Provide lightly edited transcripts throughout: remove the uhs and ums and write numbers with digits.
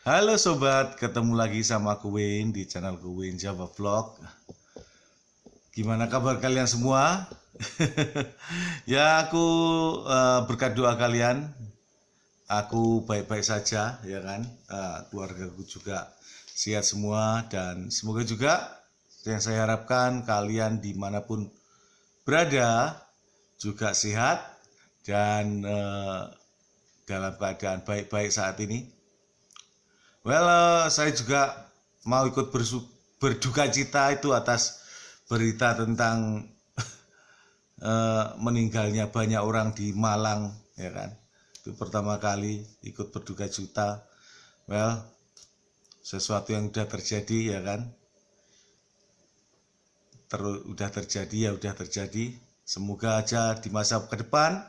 Halo sobat, ketemu lagi sama aku Wayne di channel Wayne Java Vlog. Gimana kabar kalian semua? Ya aku berkat doa kalian, aku baik-baik saja ya kan. Keluargaku juga sehat semua dan semoga juga yang saya harapkan kalian dimanapun berada juga sehat dan dalam keadaan baik-baik saat ini. Saya juga mau ikut berduka cita itu atas berita tentang meninggalnya banyak orang di Malang, ya kan? Itu pertama kali ikut berduka cita. Sesuatu yang udah terjadi, ya kan? Udah terjadi ya udah terjadi. Semoga aja di masa ke depan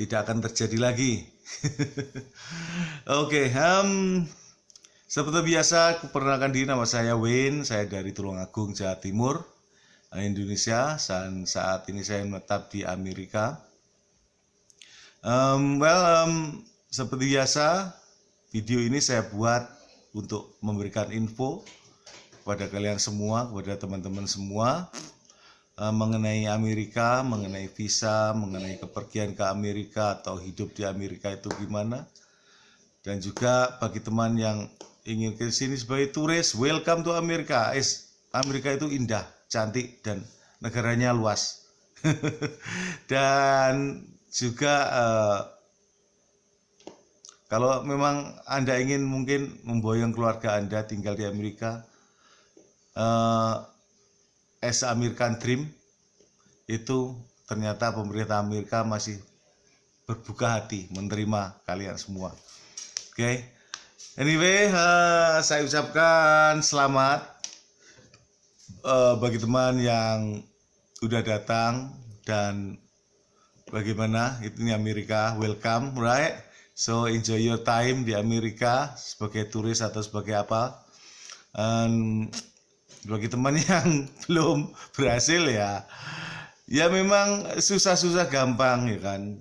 tidak akan terjadi lagi. Oke, seperti biasa, aku perkenalkan diri, nama saya Wayne, saya dari Tulungagung, Jawa Timur, Indonesia, dan saat ini saya menetap di Amerika. Seperti biasa, video ini saya buat untuk memberikan info kepada kalian semua, kepada teman-teman semua, mengenai Amerika, mengenai visa, mengenai kepergian ke Amerika atau hidup di Amerika itu gimana. Dan juga bagi teman yang ingin ke sini sebagai turis, welcome to Amerika. Amerika itu indah, cantik, dan negaranya luas. Dan juga kalau memang Anda ingin mungkin memboyong keluarga Anda tinggal di Amerika, American Dream itu ternyata pemerintah Amerika masih berbuka hati menerima kalian semua. Oke. Anyway, saya ucapkan selamat bagi teman yang udah datang dan bagaimana itu di Amerika, welcome, right? So enjoy your time di Amerika sebagai turis atau sebagai apa. Bagi teman yang belum berhasil ya memang susah-susah gampang ya kan.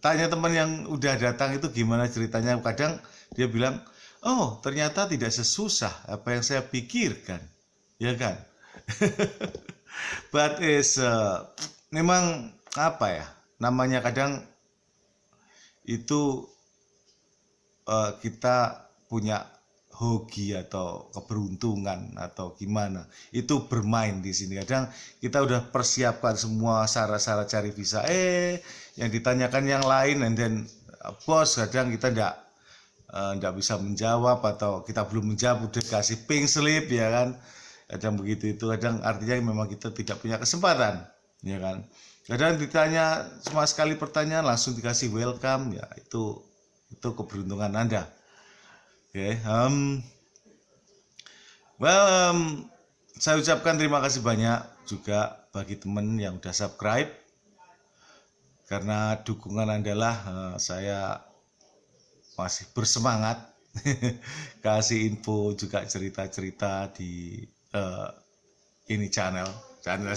Tanya teman yang udah datang itu gimana ceritanya, kadang dia bilang, oh ternyata tidak sesusah apa yang saya pikirkan, ya kan? But memang apa ya, namanya kadang itu kita punya hoki atau keberuntungan atau gimana, itu bermain di sini. Kadang kita udah persiapkan semua syarat-syarat cari visa, yang ditanyakan yang lain, and then bos kadang kita enggak bisa menjawab atau kita belum menjawab udah kasih pink slip, ya kan? Kadang begitu, itu kadang artinya memang kita tidak punya kesempatan, ya kan? Kadang ditanya cuma sekali pertanyaan langsung dikasih welcome, ya itu keberuntungan Anda. Oke, saya ucapkan terima kasih banyak juga bagi teman yang udah subscribe, karena dukungan adalah saya masih bersemangat kasih info juga cerita-cerita di ini channel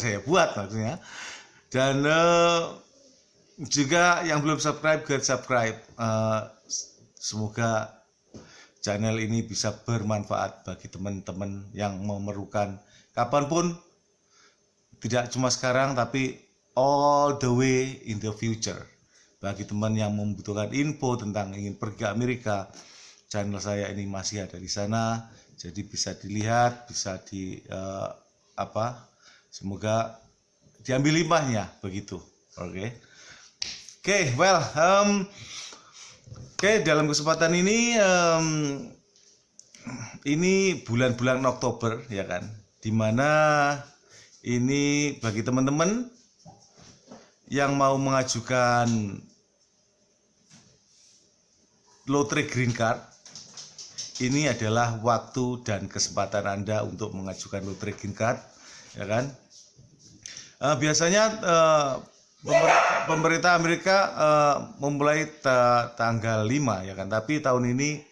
saya buat maksudnya. Dan juga yang belum subscribe, subscribe. Semoga channel ini bisa bermanfaat bagi teman-teman yang memerlukan kapanpun, tidak cuma sekarang tapi all the way in the future. Bagi teman yang membutuhkan info tentang ingin pergi ke Amerika, channel saya ini masih ada di sana, jadi bisa dilihat, bisa semoga diambil limbahnya begitu. Oke, dalam kesempatan ini bulan-bulan Oktober, ya kan, dimana ini bagi teman-teman yang mau mengajukan lotre green card, ini adalah waktu dan kesempatan Anda untuk mengajukan lotre green card, ya kan. Biasanya pemerintah Amerika memulai tanggal 5, ya kan, tapi tahun ini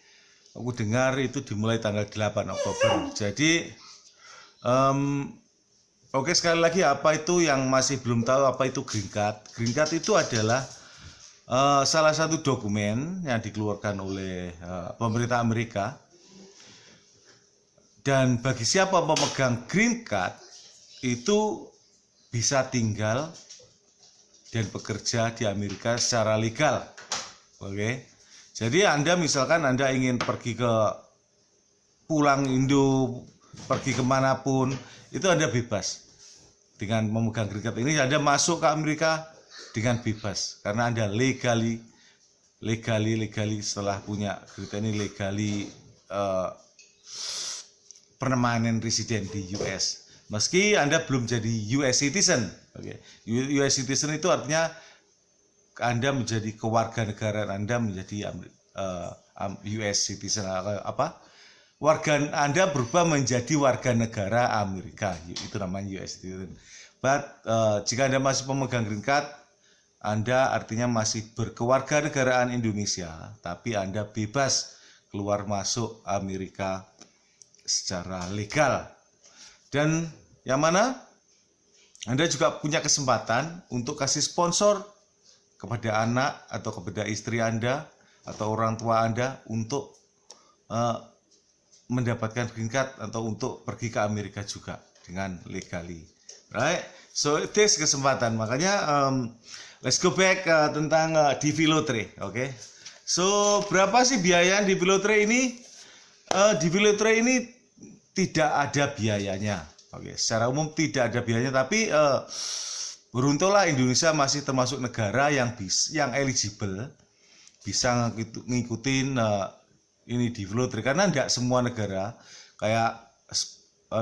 aku dengar itu dimulai tanggal 8 Oktober. Jadi oke, sekali lagi, apa itu yang masih belum tahu apa itu green card? Green card itu adalah salah satu dokumen yang dikeluarkan oleh pemerintah Amerika Dan bagi siapa pemegang green card itu bisa tinggal dan bekerja di Amerika secara legal. Oke. Jadi Anda misalkan Anda ingin pergi ke pulang Indo, pergi kemanapun, itu Anda bebas. Dengan memegang green card ini Anda masuk ke Amerika dengan bebas karena Anda legali setelah punya green card ini legali permanent resident di US. Meski Anda belum jadi US citizen. Oke. US citizen itu artinya Anda menjadi kewarganegaraan Anda menjadi US citizen apa? Warga Anda berubah menjadi warga negara Amerika. Itu namanya US citizen. But jika Anda masih pemegang green card, Anda artinya masih berkewarganegaraan Indonesia, tapi Anda bebas keluar masuk Amerika secara legal. Dan yang mana Anda juga punya kesempatan untuk kasih sponsor kepada anak atau kepada istri Anda atau orang tua Anda untuk mendapatkan green card atau untuk pergi ke Amerika juga dengan legally. Right? So itu kesempatan. Makanya let's go back tentang DV Lottery. Oke. So berapa sih biaya DV Lottery ini? DV Lottery ini tidak ada biayanya. Oke, secara umum tidak ada biayanya, tapi beruntunglah Indonesia masih termasuk negara yang eligible bisa ngikutin ini DV Lottery, karena tidak semua negara kayak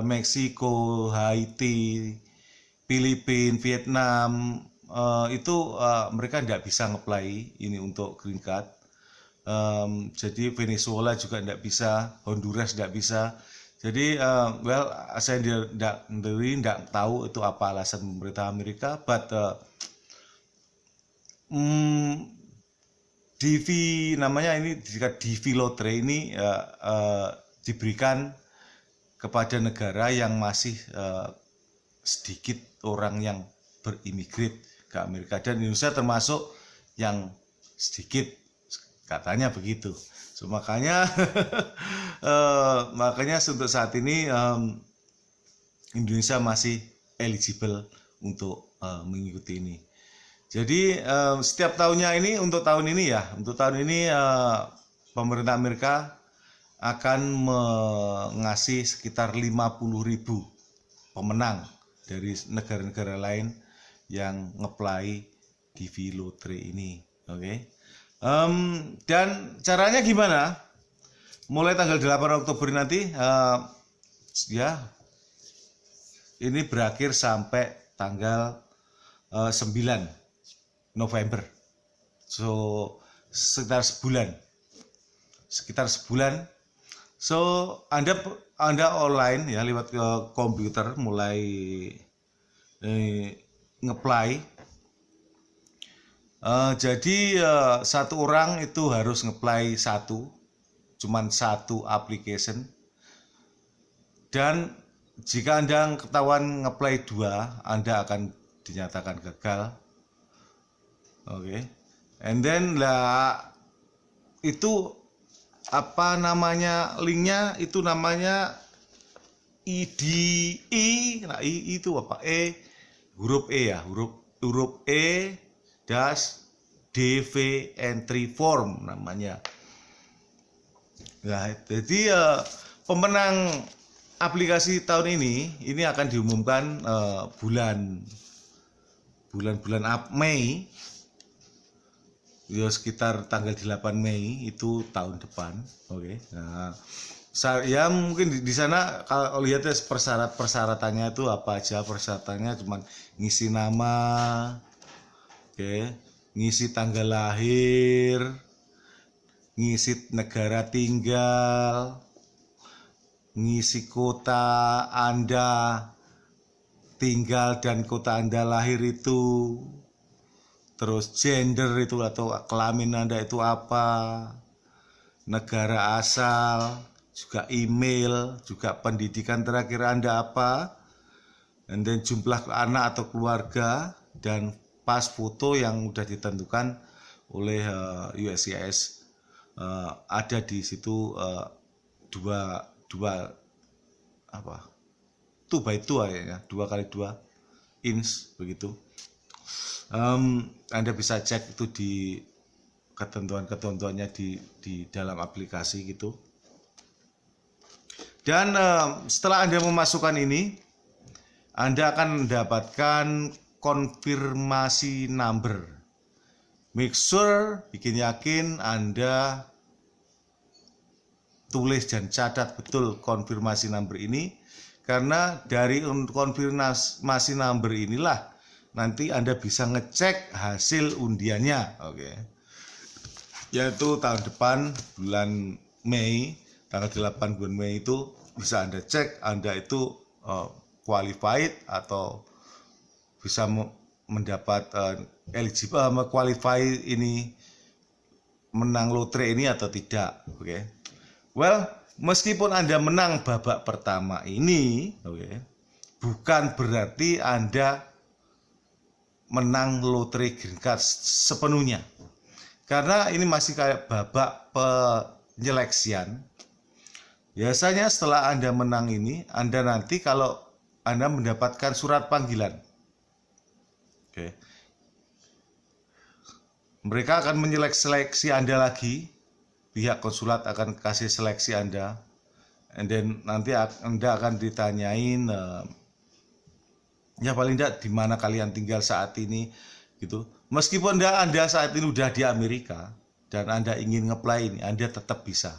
Meksiko, Haiti, Filipina, Vietnam itu mereka tidak bisa ngeplay ini untuk green card. Jadi Venezuela juga tidak bisa, Honduras tidak bisa. Jadi saya tidak tahu itu apa alasan pemerintah Amerika, but DV namanya ini, jika DV Lottery ini diberikan kepada negara yang masih sedikit orang yang berimigran ke Amerika, dan Indonesia termasuk yang sedikit, katanya begitu. So, makanya untuk saat ini Indonesia masih eligible untuk mengikuti ini. Jadi setiap tahunnya ini, untuk tahun ini pemerintah Amerika akan mengasih sekitar 50.000 pemenang dari negara-negara lain yang ngeplay DV Lottery ini. Oke. Dan caranya gimana? Mulai tanggal 8 Oktober nanti ya ini berakhir sampai tanggal 9 November. So sekitar sebulan. So Anda online ya, lewat komputer mulai ngeplay. Jadi satu orang itu harus ngeplay cuman satu application, dan jika Anda ketahuan ngeplay 2, Anda akan dinyatakan gagal. Oke. And then itu apa namanya, linknya itu namanya IDE. Nah, itu apa? Huruf E ya, huruf E DV entry form namanya. Nah, jadi pemenang aplikasi tahun ini akan diumumkan bulan-bulan Mei, ya sekitar tanggal 8 Mei itu tahun depan. Oke. Nah, ya mungkin di sana kalau lihat persyaratannya itu apa aja. Persyaratannya cuma ngisi nama, oke, ngisi tanggal lahir, ngisi negara tinggal, ngisi kota Anda tinggal dan kota Anda lahir itu, terus gender itu atau kelamin Anda itu apa, negara asal, juga email, juga pendidikan terakhir Anda apa, dan jumlah anak atau keluarga, dan pas foto yang sudah ditentukan oleh USCIS. Ada di situ dua apa 2x2 ya, 2x2 inch begitu. Anda bisa cek itu di ketentuannya di dalam aplikasi gitu. Dan setelah Anda memasukkan ini, Anda akan mendapatkan konfirmasi number. Make sure, bikin yakin Anda tulis dan catat betul konfirmasi number ini, karena dari konfirmasi number inilah nanti Anda bisa ngecek hasil undiannya, oke. Yaitu tahun depan bulan Mei, tanggal 8 bulan Mei itu bisa Anda cek Anda itu qualified atau bisa mendapat eligible qualify ini, menang lotre ini atau tidak, oke. Well, meskipun Anda menang babak pertama ini, oke, bukan berarti Anda menang lotre green card sepenuhnya. Karena ini masih kayak babak penyeleksian. Biasanya setelah Anda menang ini, Anda nanti kalau Anda mendapatkan surat panggilan, oke, mereka akan menyeleksi Anda lagi. Pihak konsulat akan kasih seleksi Anda, and then nanti Anda akan ditanyain ya paling tidak di mana kalian tinggal saat ini gitu. Meskipun Anda saat ini udah di Amerika dan Anda ingin ngeplay ini, Anda tetap bisa.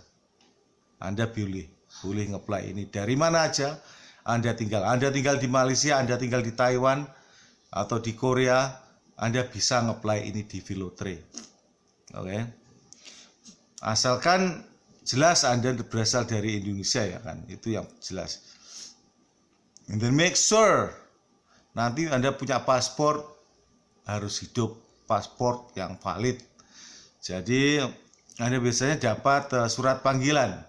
Anda boleh ngeplay ini dari mana aja Anda tinggal. Anda tinggal di Malaysia, Anda tinggal di Taiwan atau di Korea, Anda bisa ngeplay ini di Velotre. Oke. Asalkan jelas Anda berasal dari Indonesia ya kan, itu yang jelas. And then make sure nanti Anda punya paspor, harus hidup paspor yang valid. Jadi Anda biasanya dapat surat panggilan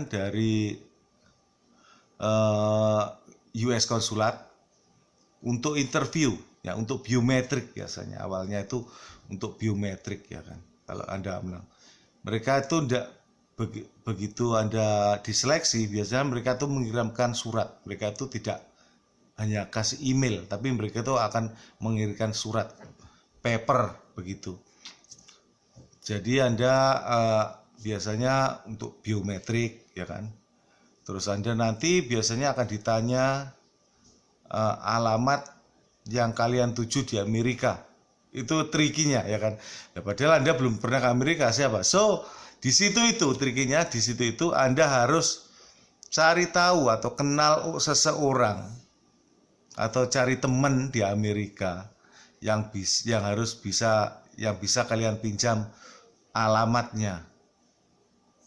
dari US konsulat untuk interview ya, untuk biometrik biasanya. Awalnya itu untuk biometrik ya kan. Kalau Anda menang, mereka itu tidak begitu Anda diseleksi, biasanya mereka itu mengirimkan surat. Mereka itu tidak hanya kasih email, tapi mereka itu akan mengirimkan surat paper begitu. Jadi Anda biasanya untuk biometrik ya kan. Terus Anda nanti biasanya akan ditanya alamat yang kalian tuju di Amerika. Itu trikinya ya kan. Ya, padahal Anda belum pernah ke Amerika siapa. So, di situ itu trikinya, di situ itu Anda harus cari tahu atau kenal seseorang atau cari teman di Amerika yang bisa kalian pinjam alamatnya.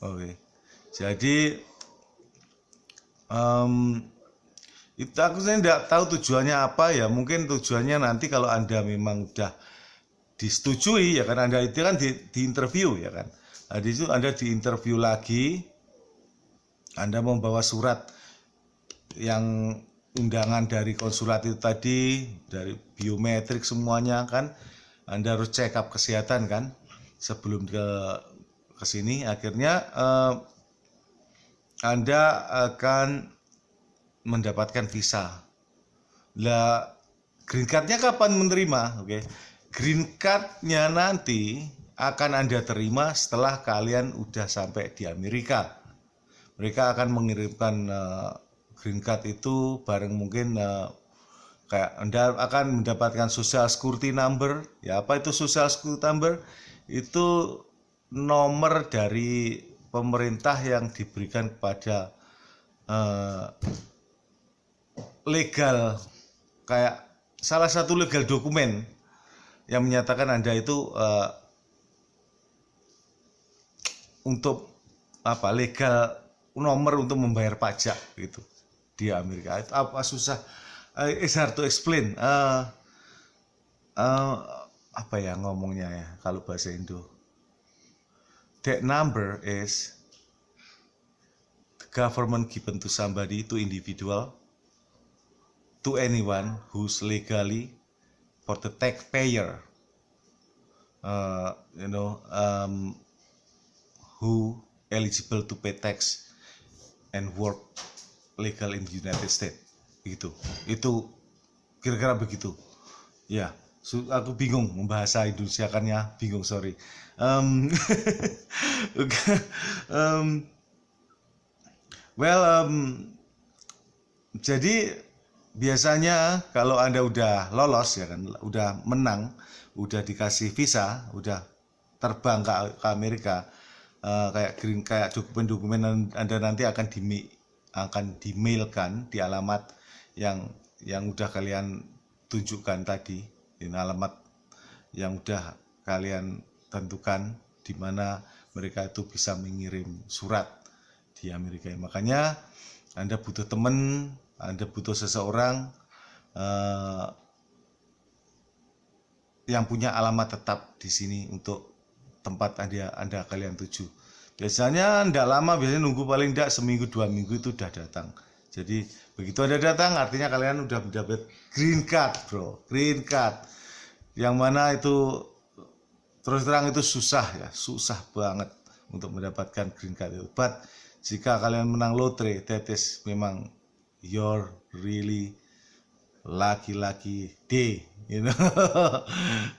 Oke. Jadi itu aku tidak tahu tujuannya apa ya. Mungkin tujuannya nanti kalau Anda memang udah disetujui ya kan, Anda itu kan di interview ya kan. Nah, di situ Anda di interview lagi, Anda membawa surat yang undangan dari konsulat itu tadi, dari biometrik semuanya kan. Anda harus check up kesehatan kan sebelum ke sini. Akhirnya Anda akan mendapatkan visa. Lah, green card-nya kapan menerima? Oke. Green card-nya nanti akan Anda terima setelah kalian udah sampai di Amerika. Mereka akan mengirimkan green card itu bareng mungkin kayak Anda akan mendapatkan social security number. Ya, apa itu social security number? Itu nomor dari pemerintah yang diberikan kepada legal, kayak salah satu legal dokumen yang menyatakan Anda itu untuk apa, legal nomor untuk membayar pajak gitu di Amerika. Itu apa susah? It's hard to explain. Apa ya ngomongnya ya kalau bahasa Indo? That number is the government given to somebody, to individual, to anyone who's legally for the taxpayer, who eligible to pay tax and work legal in the United States. Gitu. Itu kira-kira begitu. Ya, aku bingung membahasa Indonesia kan ya, bingung, sorry. Jadi biasanya kalau Anda udah lolos ya kan, udah menang, udah dikasih visa, udah terbang ke Amerika, kayak dokumen-dokumen Anda nanti akan dimailkan di alamat yang udah kalian tunjukkan tadi, ini alamat yang udah kalian tentukan di mana mereka itu bisa mengirim surat di Amerika. Makanya Anda butuh teman, Anda butuh seseorang yang punya alamat tetap di sini untuk tempat Anda kalian tuju. Biasanya tidak lama, biasanya nunggu paling tidak seminggu 2 minggu itu udah datang. Jadi begitu Anda datang artinya kalian udah mendapat green card, bro, green card. Yang mana itu terus terang itu susah ya, susah banget untuk mendapatkan green card itu. But jika kalian menang lotre, that is memang your really lucky day, you know.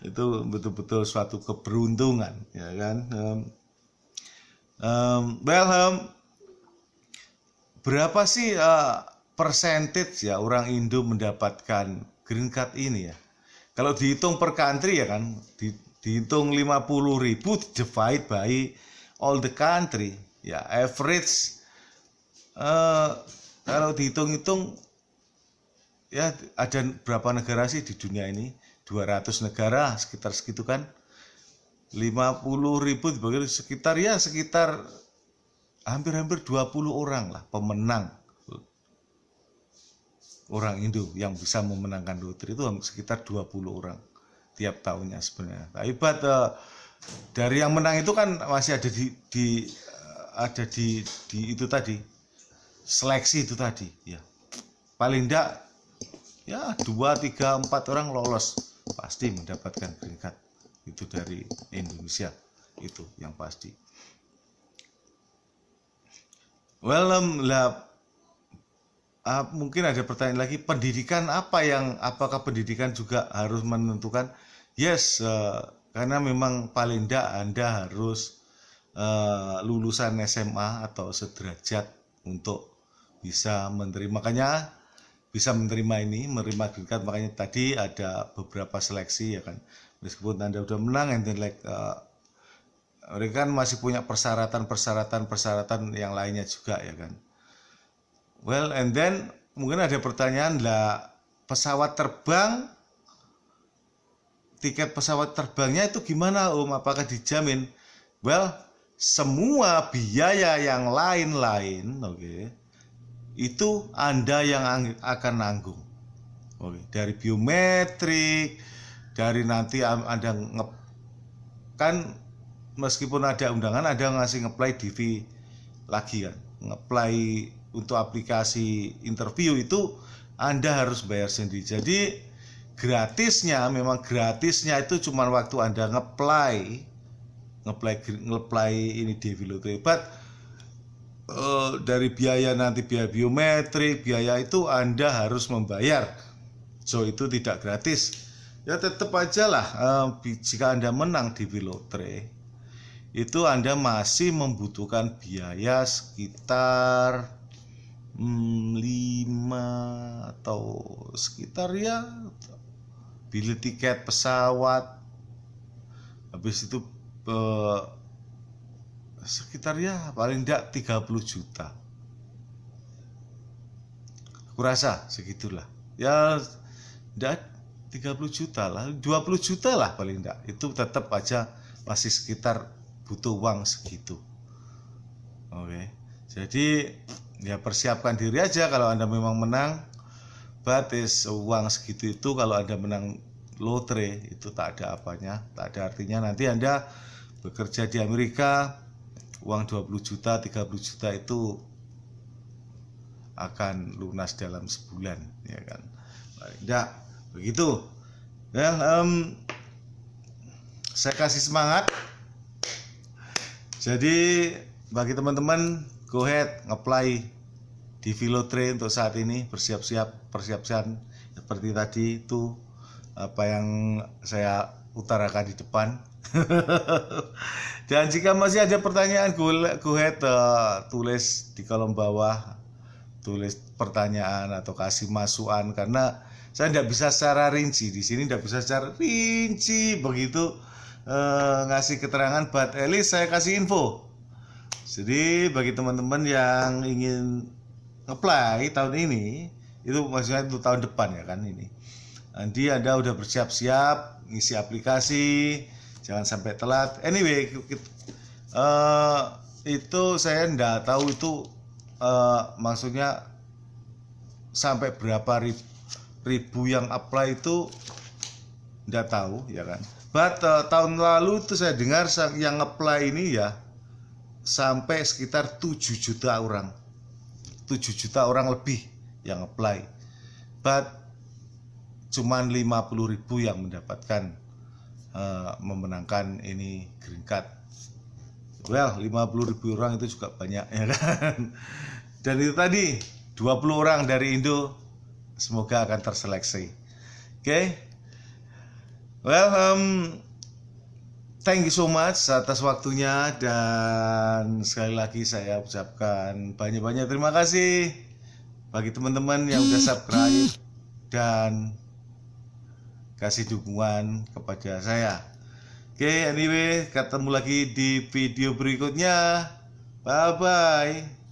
Itu betul-betul suatu keberuntungan, ya kan. Berapa sih percentage ya orang Indo mendapatkan green card ini ya? Kalau dihitung per country ya kan, dihitung 50.000 divide by all the country, ya average kalau dihitung-hitung ya ada berapa negara sih di dunia ini? 200 negara, sekitar segitu kan. 50.000 dibagi sekitar hampir 20 orang lah pemenang orang Indo yang bisa memenangkan lotre itu sekitar 20 orang tiap tahunnya sebenarnya. Tapi dari yang menang itu kan masih ada di itu tadi, seleksi itu tadi ya. Paling enggak ya 2, 3, 4 orang lolos pasti mendapatkan green card itu dari Indonesia, itu yang pasti. Mungkin ada pertanyaan lagi, pendidikan apakah pendidikan juga harus menentukan? Yes, karena memang paling tidak Anda harus lulusan SMA atau sederajat untuk bisa menerima, makanya bisa menerima green card. Makanya tadi ada beberapa seleksi ya kan, meskipun Anda udah menang, and then mereka kan masih punya persyaratan yang lainnya juga ya kan. And then mungkin ada pertanyaan lah, tiket pesawat terbangnya itu gimana Om? Apakah dijamin? Semua biaya yang lain-lain, itu Anda yang akan nanggung. Dari biometrik, dari nanti Anda kan meskipun ada undangan, ada ngasih ngeplay DV lagi kan, ngeplay untuk aplikasi interview itu Anda harus bayar sendiri. Jadi memang gratisnya itu cuma waktu Anda ngeplay ini DV lotre. Dari biaya biometrik, biaya itu Anda harus membayar. So itu tidak gratis. Ya tetap aja lah, jika Anda menang DV lotre, itu Anda masih membutuhkan biaya sekitar 5 atau sekitar ya beli tiket pesawat, habis itu sekitar ya paling tidak 30 juta. Aku rasa segitulah ya, tidak 30 juta lah, 20 juta lah paling tidak. Itu tetap aja masih sekitar butuh uang segitu. Jadi ya persiapkan diri aja kalau Anda memang menang. Uang segitu itu kalau Anda menang lotre itu tak ada apanya, tak ada artinya. Nanti Anda bekerja di Amerika, uang 20 juta, 30 juta itu akan lunas dalam sebulan, ya kan? Tidak begitu. Saya kasih semangat. Jadi bagi teman-teman, go ahead, nge-apply di Velotrain untuk saat ini persiapkan seperti tadi itu apa yang saya utarakan di depan. Dan jika masih ada pertanyaan, go ahead, tulis di kolom bawah, tulis pertanyaan atau kasih masukan, karena saya tidak bisa secara rinci di sini, tidak bisa secara rinci begitu ngasih keterangan, but at least saya kasih info. Jadi bagi teman-teman yang ingin apply tahun ini, itu maksudnya itu tahun depan ya kan ini. Nanti Anda udah bersiap-siap ngisi aplikasi, jangan sampai telat. Anyway, itu saya nggak tahu itu maksudnya sampai berapa ribu yang apply itu nggak tahu ya kan. But tahun lalu itu saya dengar yang apply ini ya sampai sekitar 7 juta orang. 7 juta orang lebih yang apply. But cuman 50.000 yang mendapatkan memenangkan ini green card. Well, 50.000 orang itu juga banyak ya kan. Dan itu tadi 20 orang dari Indo semoga akan terseleksi. Oke. Well, thank you so much atas waktunya, dan sekali lagi saya ucapkan banyak-banyak terima kasih bagi teman-teman yang udah subscribe dan kasih dukungan kepada saya. Oke, anyway, ketemu lagi di video berikutnya. Bye bye.